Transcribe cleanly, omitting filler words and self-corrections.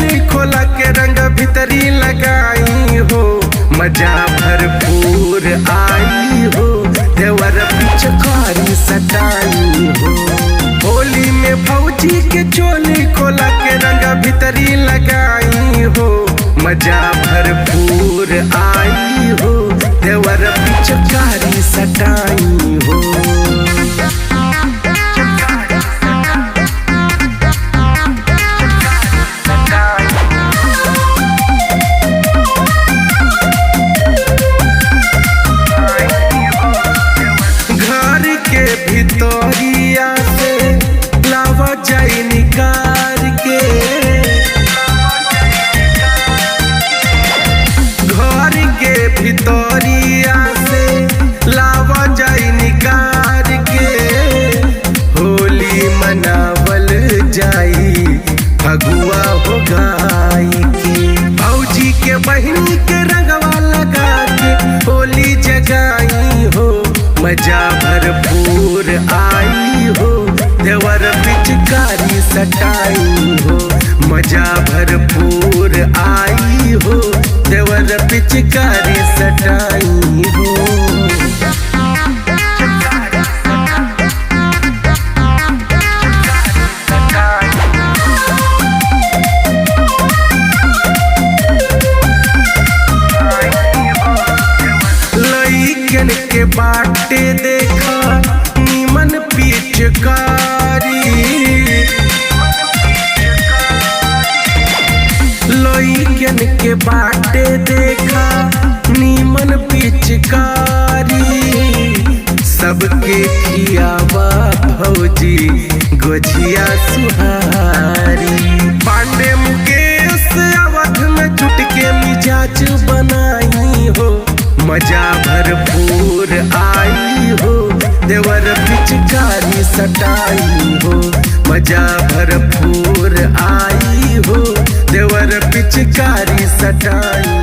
चोली खोला के रंग भीतरी लगाई हो, मजा भरपूर आई हो, देवर पिचकारी सटाई हो। होली में भौजी के चोली खोला के रंग भीतरी लगाई हो, मजा भरपूर आई हो, देवर पिचकारी सटाई हो। भितोरिया से लावा जाई निकार के, घर के भितोरिया से लावा जाई निकार के, होली मनावल जाई फगुआ हो गाई के। भौजी के बहिनी के रंगवा लगा के होली जगाई हो, मजा भरपूर आई हो, देवर पिचकारी सटाई हो, मजा भरपूर आई हो, देवर पिचकारी सटाई हो। लइकन के बाटे देखा निमन पिचकारी, लइकन के बाटे देखा निमन पिचकारी, सबके खियावा भौजी गोझिया सुहारी। पांडे मुकेश अवध में जुट के मिजाज बनाई हो, मजा भरपूर आई हो, देवर पिचकारी सटाई हो, मजा भरपूर आई हो, देवर पिचकारी सटाई।